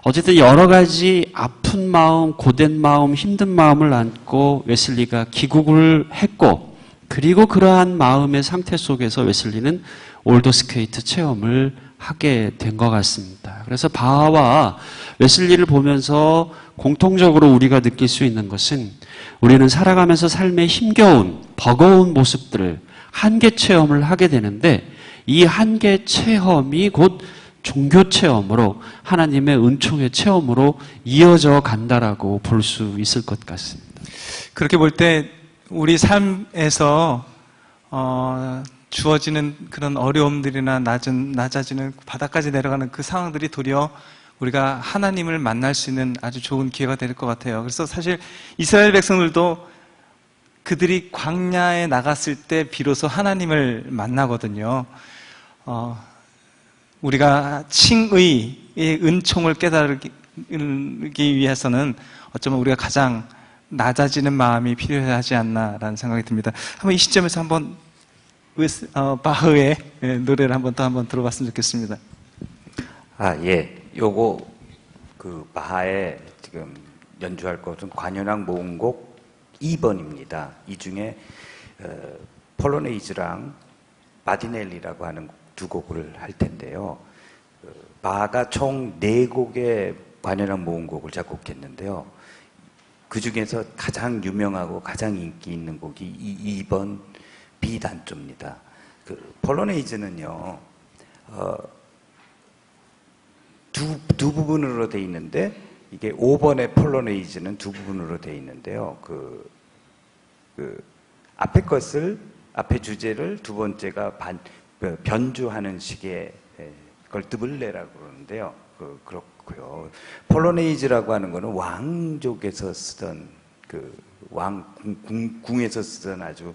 어쨌든 여러 가지 아픈 마음, 고된 마음, 힘든 마음을 안고 웨슬리가 귀국을 했고, 그리고 그러한 마음의 상태 속에서 웨슬리는 올더스케이트 체험을 하게 된 것 같습니다. 그래서 바하와 웨슬리를 보면서 공통적으로 우리가 느낄 수 있는 것은, 우리는 살아가면서 삶의 힘겨운, 버거운 모습들을 한계 체험을 하게 되는데, 이 한계 체험이 곧 종교 체험으로, 하나님의 은총의 체험으로 이어져 간다라고 볼 수 있을 것 같습니다. 그렇게 볼 때 우리 삶에서 주어지는 그런 어려움들이나 낮아지는 바닥까지 내려가는 그 상황들이 도리어 우리가 하나님을 만날 수 있는 아주 좋은 기회가 될 것 같아요. 그래서 사실 이스라엘 백성들도 그들이 광야에 나갔을 때 비로소 하나님을 만나거든요. 우리가 칭의의 은총을 깨달기 위해서는 어쩌면 우리가 가장 낮아지는 마음이 필요하지 않나라는 생각이 듭니다. 한번 이 시점에서 한번 바흐의 노래를 한번 들어봤으면 좋겠습니다. 예. 요거 그 바하의 지금 연주할 것은 관현악 모음곡 2번입니다. 이 중에 폴로네이즈랑 바디넬리라고 하는 두 곡을 할 텐데요. 바하가 총 4곡의 관현악 모음곡을 작곡했는데요. 그 중에서 가장 유명하고 가장 인기 있는 곡이 2번 B단조입니다. 그 폴로네이즈는요, 두 부분으로 돼 있는데, 이게 5번의 폴로네이즈는 두 부분으로 돼 있는데요. 앞에 것을, 앞에 주제를 두 번째가 변주하는 식의 그걸 드블레라고 그러는데요. 그렇고요. 폴로네이즈라고 하는 거는 왕족에서 쓰던 궁에서 쓰던 아주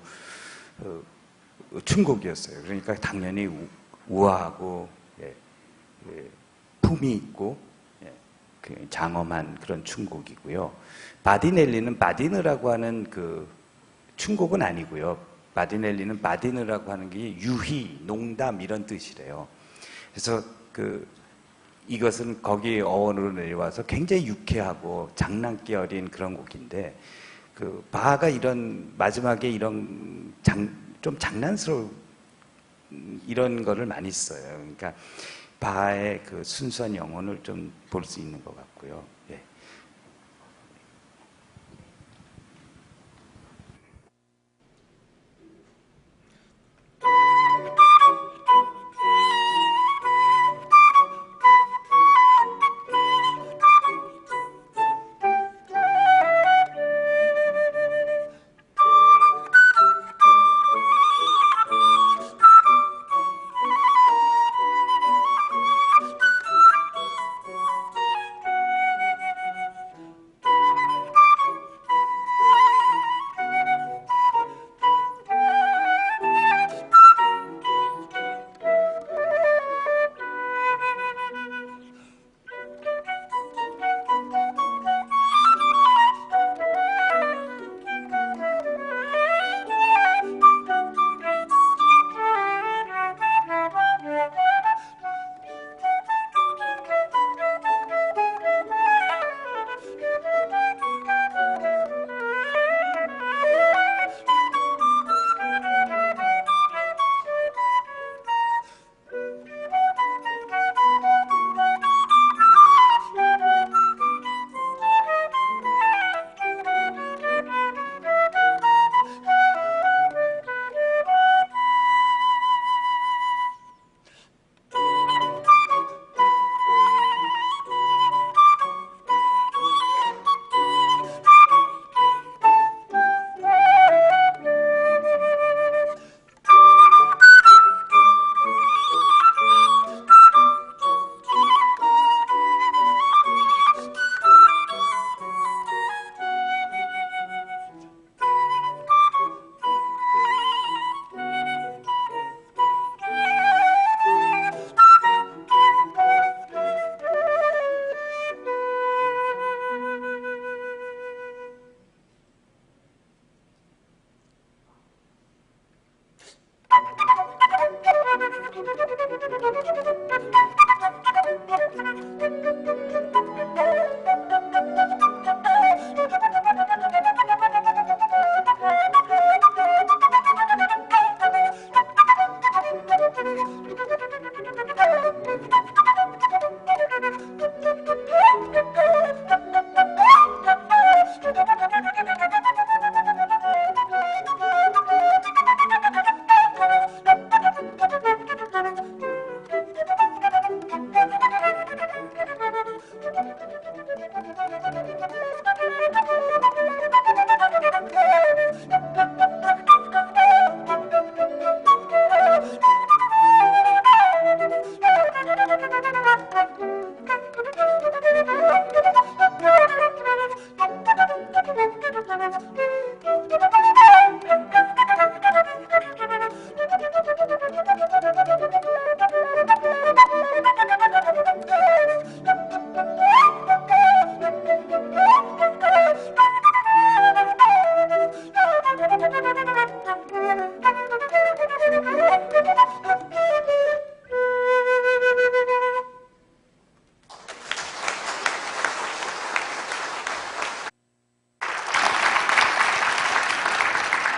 춤곡이었어요. 그러니까 당연히 우아하고 품이 있고 장엄한 그런 춤곡이고요. 바디넬리는 바디느라고 하는 그 춤곡은 아니고요. 바디넬리는 바디느라고 하는 게 유희, 농담 이런 뜻이래요. 그래서 이것은 거기 어원으로 내려와서 굉장히 유쾌하고 장난기 어린 그런 곡인데, 바하가 이런 마지막에 이런 좀 장난스러운 이런 거를 많이 써요. 그러니까 바하의 그 순수한 영혼을 좀 볼 수 있는 것 같고요. 예.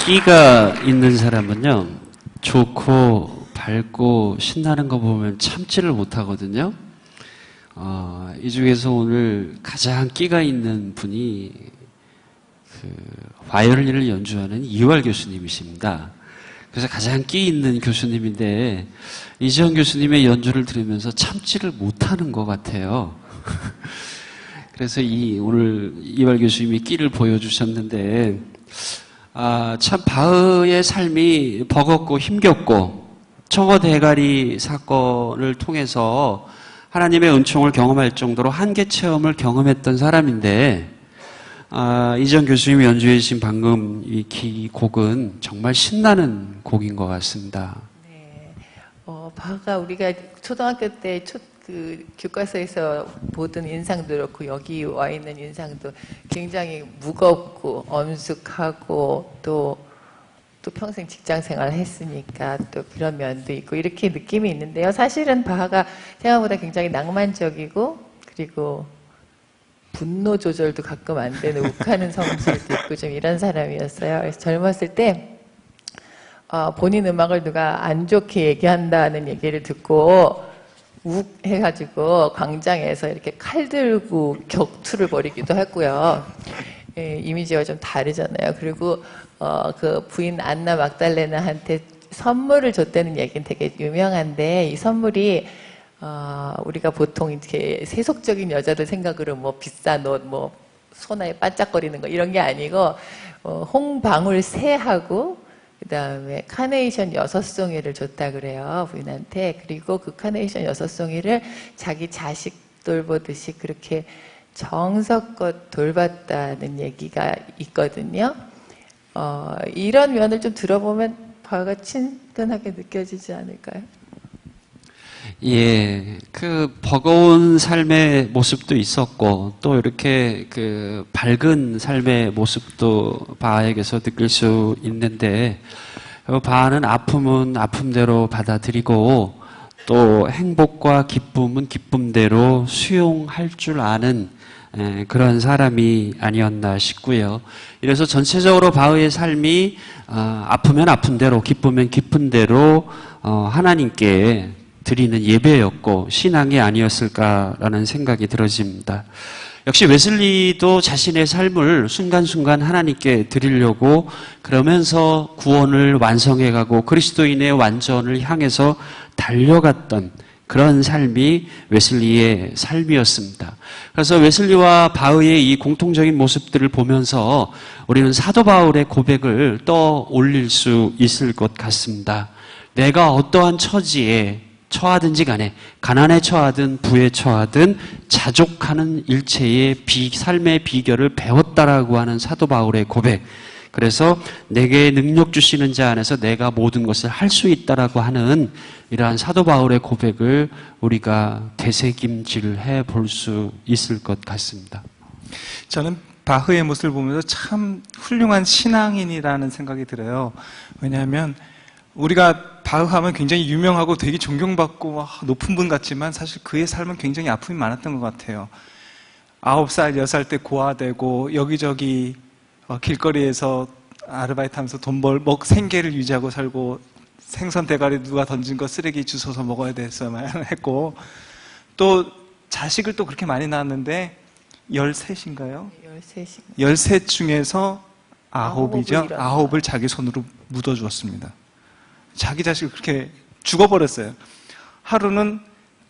끼가 있는 사람은요, 좋고 밝고 신나는 거 보면 참지를 못하거든요. 이 중에서 오늘 가장 끼가 있는 분이 바이올린을 연주하는 이활 교수님이십니다. 그래서 가장 끼 있는 교수님인데 이지영 교수님의 연주를 들으면서 참지를 못하는 것 같아요. 그래서 오늘 이활 교수님이 끼를 보여주셨는데 참 바흐의 삶이 버겁고 힘겹고 청어 대가리 사건을 통해서 하나님의 은총을 경험할 정도로 한계 체험을 경험했던 사람인데 이지영 교수님이 연주해 주신 방금 이 곡은 정말 신나는 곡인 것 같습니다. 네. 바흐가 우리가 초등학교 때 교과서에서 보던 인상도 그렇고 여기 와 있는 인상도 굉장히 무겁고 엄숙하고 또 평생 직장 생활을 했으니까 또 그런 면도 있고 이렇게 느낌이 있는데요. 사실은 바하가 생각보다 굉장히 낭만적이고 그리고 분노 조절도 가끔 안 되는 욱하는 성질도 있고 좀 이런 사람이었어요. 그래서 젊었을 때 본인 음악을 누가 안 좋게 얘기한다는 얘기를 듣고 욱 해가지고 광장에서 이렇게 칼 들고 격투를 벌이기도 했고요. 예, 이미지가 좀 다르잖아요. 그리고 그 부인 안나 막달레나한테 선물을 줬다는 얘기는 되게 유명한데 이 선물이 우리가 보통 이렇게 세속적인 여자들 생각으로 뭐 비싼 옷, 뭐 소나에 반짝거리는 거 이런 게 아니고 홍방울 새하고 그 다음에 카네이션 6송이를 줬다 그래요, 부인한테. 그리고 그 카네이션 6송이를 자기 자식 돌보듯이 그렇게 정성껏 돌봤다는 얘기가 있거든요. 이런 면을 좀 들어보면 바가 친근하게 느껴지지 않을까요? 예, 그 버거운 삶의 모습도 있었고 또 이렇게 그 밝은 삶의 모습도 바에게서 느낄 수 있는데 바는 아픔은 아픔대로 받아들이고 또 행복과 기쁨은 기쁨대로 수용할 줄 아는 그런 사람이 아니었나 싶고요. 이래서 전체적으로 바흐의 삶이 아프면 아픈 대로 기쁘면 기쁜 대로 하나님께 드리는 예배였고 신앙이 아니었을까라는 생각이 들어집니다. 역시 웨슬리도 자신의 삶을 순간순간 하나님께 드리려고 그러면서 구원을 완성해가고 그리스도인의 완전을 향해서 달려갔던 그런 삶이 웨슬리의 삶이었습니다. 그래서 웨슬리와 바흐의 이 공통적인 모습들을 보면서 우리는 사도 바울의 고백을 떠올릴 수 있을 것 같습니다. 내가 어떠한 처지에 처하든지 간에 가난에 처하든 부에 처하든 자족하는 일체의 삶의 비결을 배웠다라고 하는 사도 바울의 고백. 그래서 내게 능력 주시는 자 안에서 내가 모든 것을 할 수 있다라고 하는 이러한 사도 바울의 고백을 우리가 되새김질해 볼 수 있을 것 같습니다. 저는 바흐의 모습을 보면서 참 훌륭한 신앙인이라는 생각이 들어요. 왜냐하면 우리가 바흐하면 굉장히 유명하고 되게 존경받고 높은 분 같지만 사실 그의 삶은 굉장히 아픔이 많았던 것 같아요. 9살, 6살 때 고아되고 여기저기 길거리에서 아르바이트하면서 생계를 유지하고 살고 생선 대가리 누가 던진 거 쓰레기 주워서 먹어야 돼서만 했고 또 자식을 또 그렇게 많이 낳았는데 13인가요? 13 중에서 9이죠. 9을 자기 손으로 묻어주었습니다. 자기 자식을 그렇게 죽어버렸어요. 하루는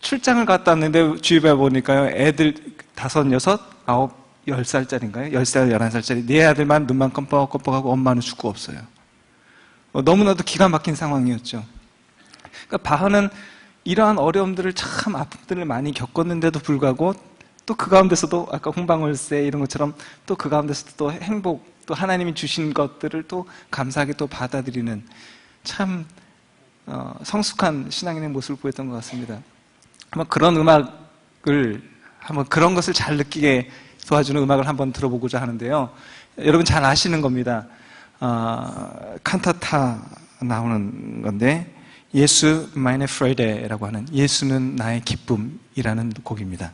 출장을 갔다 왔는데 주위에 보니까요. 애들 5, 6, 9, 10살짜리인가요? 10살, 11살짜리 네 아들만 눈만 껌뻑껌뻑하고 엄마는 죽고 없어요. 너무나도 기가 막힌 상황이었죠. 그러니까 바흐는 이러한 어려움들을 참 아픔들을 많이 겪었는데도 불구하고 또 그 가운데서도 아까 홍방울새 이런 것처럼 또 그 가운데서도 또 행복 또 하나님이 주신 것들을 또 감사하게 또 받아들이는 참 성숙한 신앙인의 모습을 보였던 것 같습니다. 한번 그런 음악을 한번 그런 것을 잘 느끼게 도와주는 음악을 한번 들어보고자 하는데요. 여러분 잘 아시는 겁니다. 칸타타 나오는 건데 예수 meine Freude라고 하는 예수는 나의 기쁨이라는 곡입니다.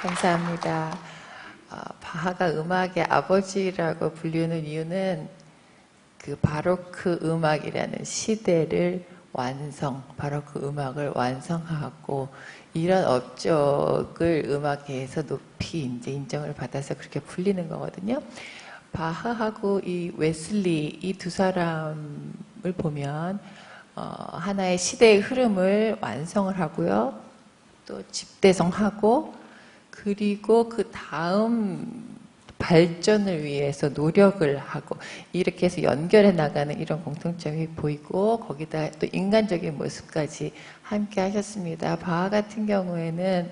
감사합니다. 바하가 음악의 아버지라고 불리는 이유는 그 바로크 음악이라는 시대를 바로크 음악을 완성하고 이런 업적을 음악계에서 높이 이제 인정을 받아서 그렇게 불리는 거거든요. 바하하고 이 웨슬리 이 두 사람을 보면 하나의 시대의 흐름을 완성을 하고요. 또 집대성하고 그리고 그 다음 발전을 위해서 노력을 하고 이렇게 해서 연결해 나가는 이런 공통점이 보이고 거기다 또 인간적인 모습까지 함께 하셨습니다. 바하 같은 경우에는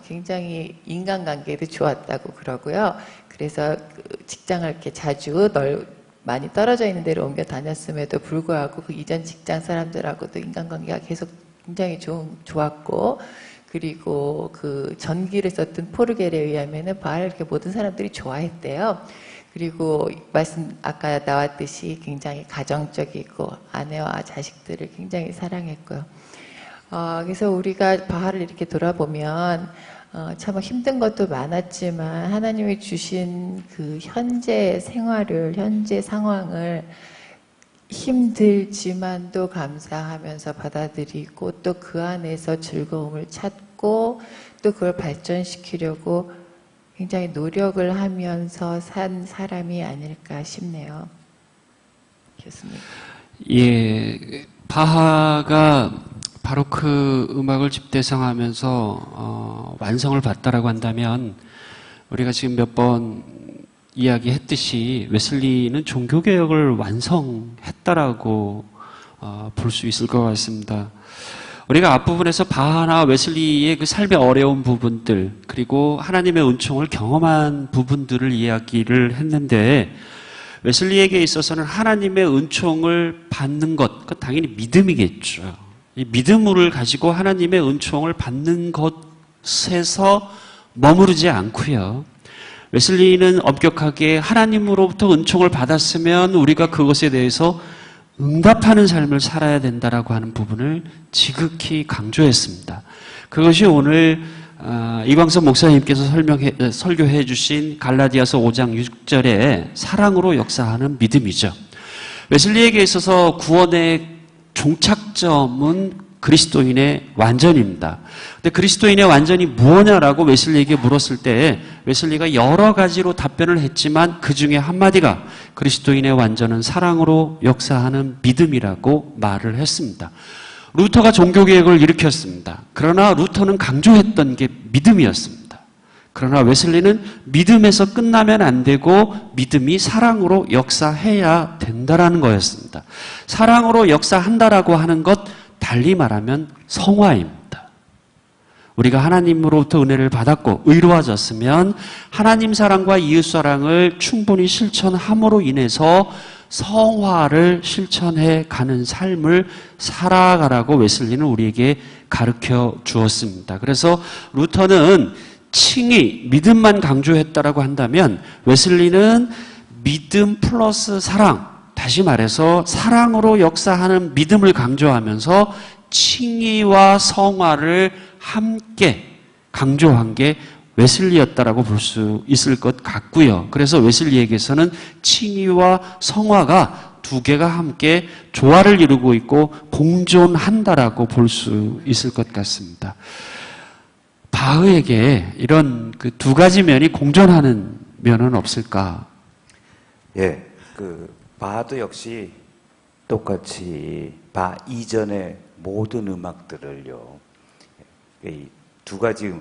굉장히 인간관계도 좋았다고 그러고요. 그래서 직장을 이렇게 자주 많이 떨어져 있는 데로 옮겨 다녔음에도 불구하고 그 이전 직장 사람들하고도 인간관계가 계속 굉장히 좋았고 그리고 그 전기를 썼던 포르겔에 의하면은 바하를 이렇게 모든 사람들이 좋아했대요. 그리고 아까 나왔듯이 굉장히 가정적이고 아내와 자식들을 굉장히 사랑했고요. 그래서 우리가 바하를 이렇게 돌아보면 참 힘든 것도 많았지만 하나님이 주신 그 현재 생활을, 현재 상황을 힘들지만도 감사하면서 받아들이고 또 그 안에서 즐거움을 찾고 또 그걸 발전시키려고 굉장히 노력을 하면서 산 사람이 아닐까 싶네요. 교수님. 예, 바하가 바로크 음악을 집대성하면서 완성을 받다라고 한다면 우리가 지금 몇 번 이야기했듯이 웨슬리는 종교개혁을 완성했다라고 볼 수 있을 것 같습니다. 우리가 앞부분에서 바하나 웨슬리의 그 삶의 어려운 부분들 그리고 하나님의 은총을 경험한 부분들을 이야기를 했는데 웨슬리에게 있어서는 하나님의 은총을 받는 것, 그건 당연히 믿음이겠죠. 이 믿음을 가지고 하나님의 은총을 받는 것에서 머무르지 않고요. 웨슬리는 엄격하게 하나님으로부터 은총을 받았으면 우리가 그것에 대해서 응답하는 삶을 살아야 된다라고 하는 부분을 지극히 강조했습니다. 그것이 오늘 이광섭 목사님께서 설교해 주신 갈라디아서 5장 6절에 사랑으로 역사하는 믿음이죠. 웨슬리에게 있어서 구원의 종착점은 그리스도인의 완전입니다. 근데 그리스도인의 완전이 무엇냐라고 웨슬리에게 물었을 때 웨슬리가 여러 가지로 답변을 했지만 그 중에 한마디가 그리스도인의 완전은 사랑으로 역사하는 믿음이라고 말을 했습니다. 루터가 종교개혁을 일으켰습니다. 그러나 루터는 강조했던 게 믿음이었습니다. 그러나 웨슬리는 믿음에서 끝나면 안 되고 믿음이 사랑으로 역사해야 된다라는 거였습니다. 사랑으로 역사한다라고 하는 것 달리 말하면 성화입니다. 우리가 하나님으로부터 은혜를 받았고 의로워졌으면 하나님 사랑과 이웃 사랑을 충분히 실천함으로 인해서 성화를 실천해 가는 삶을 살아가라고 웨슬리는 우리에게 가르쳐 주었습니다. 그래서 루터는 칭의, 믿음만 강조했다라고 한다면 웨슬리는 믿음 플러스 사랑, 다시 말해서 사랑으로 역사하는 믿음을 강조하면서 칭의와 성화를 함께 강조한 게 웨슬리였다라고 볼 수 있을 것 같고요. 그래서 웨슬리에게서는 칭의와 성화가 두 개가 함께 조화를 이루고 있고 공존한다라고 볼 수 있을 것 같습니다. 바흐에게 이런 그 두 가지 면이 공존하는 면은 없을까? 예, 바하도 역시 똑같이 바하 이전의 모든 음악들을요, 이 두 가지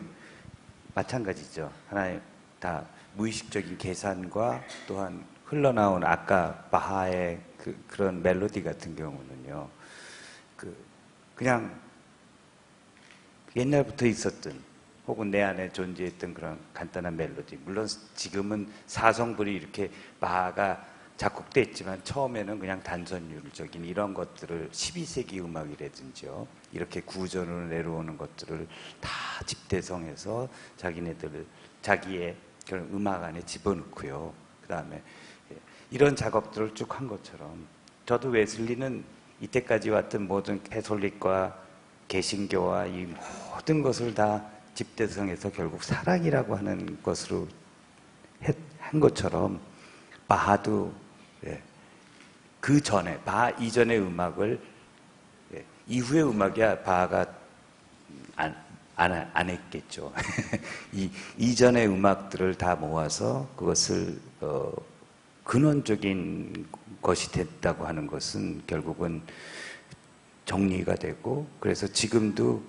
마찬가지죠. 하나의 다 무의식적인 계산과 또한 흘러나온 아까 바하의 그런 멜로디 같은 경우는요, 그냥 옛날부터 있었던 혹은 내 안에 존재했던 그런 간단한 멜로디. 물론 지금은 사성불이 이렇게 바하가 작곡됐지만 처음에는 그냥 단선율적인 이런 것들을 12세기 음악이라든지요, 이렇게 구전으로 내려오는 것들을 다 집대성해서 자기의 그런 음악 안에 집어넣고요. 그 다음에 이런 작업들을 쭉 한 것처럼 저도 웨슬리는 이때까지 왔던 모든 캐톨릭과 개신교와 이 모든 것을 다 집대성에서 결국 사랑이라고 하는 것으로 한 것처럼 바하도 예, 그 전에 바하 이전의 음악을 예, 이후의 음악이야 바하가 안 했겠죠. 이전의 음악들을 다 모아서 그것을 근원적인 것이 됐다고 하는 것은 결국은 정리가 되고, 그래서 지금도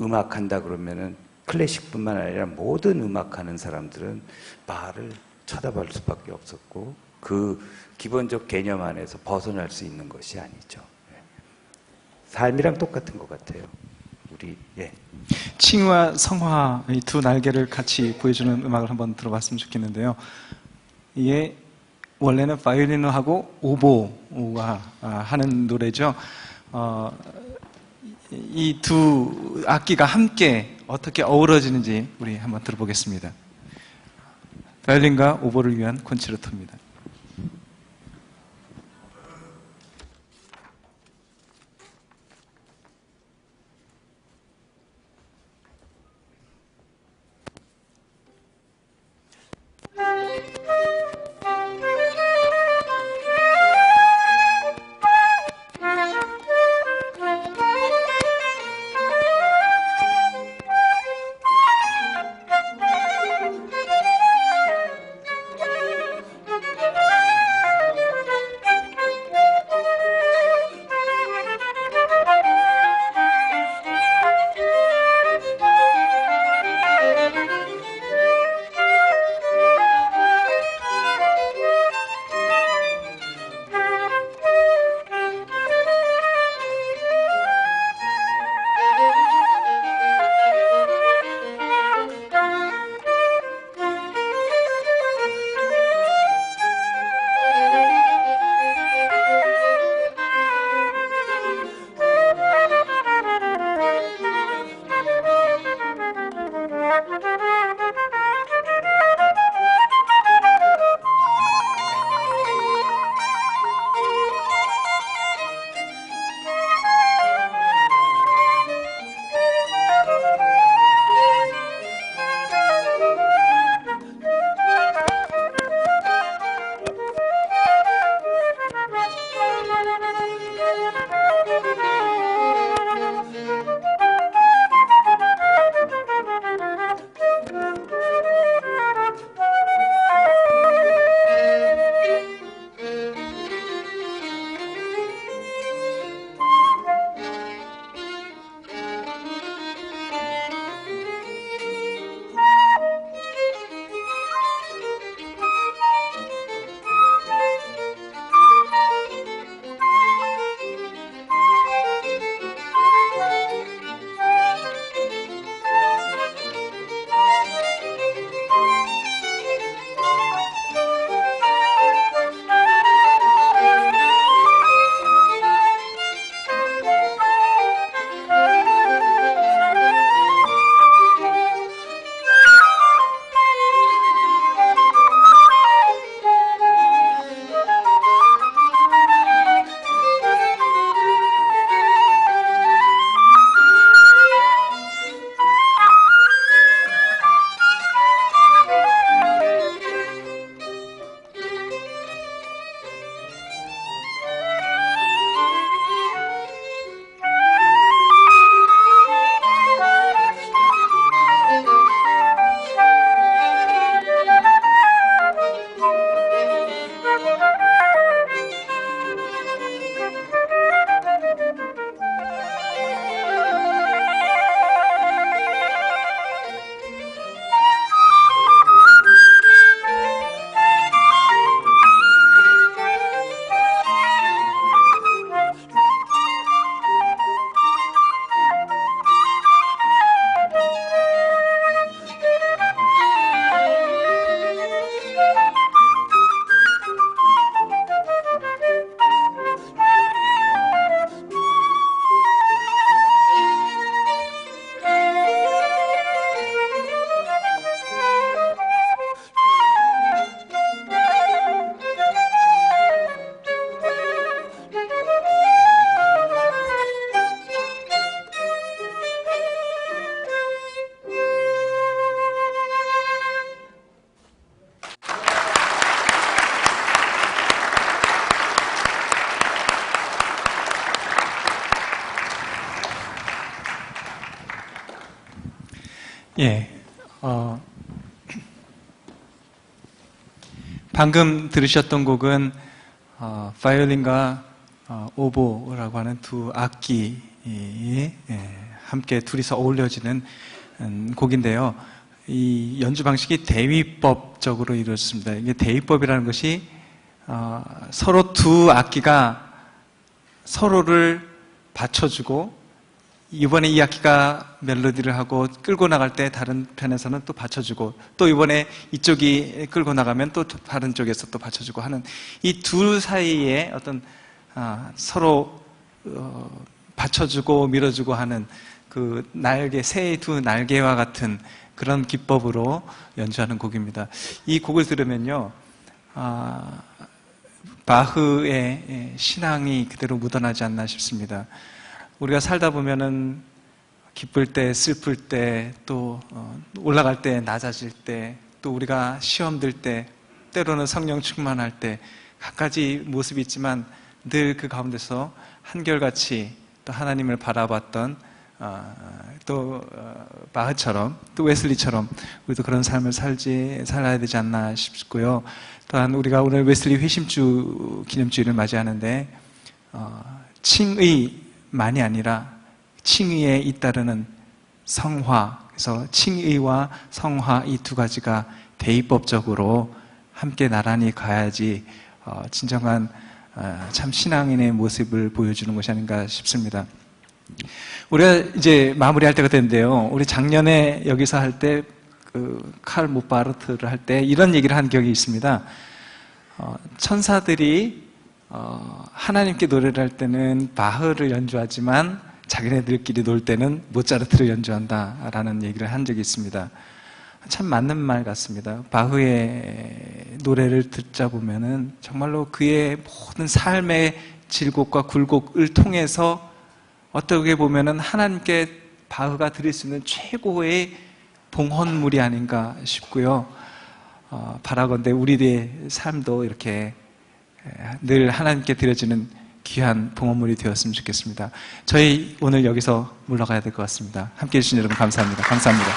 음악한다 그러면은 클래식뿐만 아니라 모든 음악하는 사람들은 바하를 쳐다볼 수밖에 없었고 그 기본적 개념 안에서 벗어날 수 있는 것이 아니죠. 삶이랑 똑같은 것 같아요. 우리 예. 칭의와 성화 이 두 날개를 같이 보여주는 음악을 한번 들어봤으면 좋겠는데요. 이게 원래는 바이올린하고 오보가 하는 노래죠. 이 두 악기가 함께 어떻게 어우러지는지 우리 한번 들어보겠습니다. 바이올린과 오보를 위한 콘체르토입니다. 예. 방금 들으셨던 곡은 바이올린과 오보라고 하는 두 악기 함께 둘이서 어울려지는 곡인데요. 이 연주 방식이 대위법적으로 이루어졌습니다. 이게 대위법이라는 것이 서로 두 악기가 서로를 받쳐주고, 이번에 이 악기가 멜로디를 하고 끌고 나갈 때 다른 편에서는 또 받쳐주고, 또 이번에 이쪽이 끌고 나가면 또 다른 쪽에서 또 받쳐주고 하는 이 둘 사이에 어떤 서로 받쳐주고 밀어주고 하는 그 날개, 새의 두 날개와 같은 그런 기법으로 연주하는 곡입니다. 이 곡을 들으면요, 바흐의 신앙이 그대로 묻어나지 않나 싶습니다. 우리가 살다 보면은 기쁠 때, 슬플 때, 또 올라갈 때, 낮아질 때, 또 우리가 시험 들 때, 때로는 성령 충만할 때 갖가지 모습이 있지만 늘 그 가운데서 한결같이 또 하나님을 바라봤던 또 바흐처럼, 또 웨슬리처럼 우리도 그런 삶을 살아야 되지 않나 싶고요. 또한 우리가 오늘 웨슬리 회심주 기념주일을 맞이하는데 칭의만이 아니라 칭의에 잇따르는 성화, 그래서 칭의와 성화 이 두 가지가 대입법적으로 함께 나란히 가야지 진정한 참 신앙인의 모습을 보여주는 것이 아닌가 싶습니다. 우리가 이제 마무리할 때가 됐는데요. 우리 작년에 여기서 할 때 칼 모파르트를 할 때 이런 얘기를 한 기억이 있습니다. 천사들이 하나님께 노래를 할 때는 바흐를 연주하지만 자기네들끼리 놀 때는 모차르트를 연주한다라는 얘기를 한 적이 있습니다. 참 맞는 말 같습니다. 바흐의 노래를 듣자 보면은 정말로 그의 모든 삶의 질곡과 굴곡을 통해서 어떻게 보면은 하나님께 바흐가 드릴 수 있는 최고의 봉헌물이 아닌가 싶고요. 바라건대 우리의 삶도 이렇게 늘 하나님께 드려지는 귀한 봉헌물이 되었으면 좋겠습니다. 저희 오늘 여기서 물러가야 될 것 같습니다. 함께해 주신 여러분 감사합니다. 감사합니다.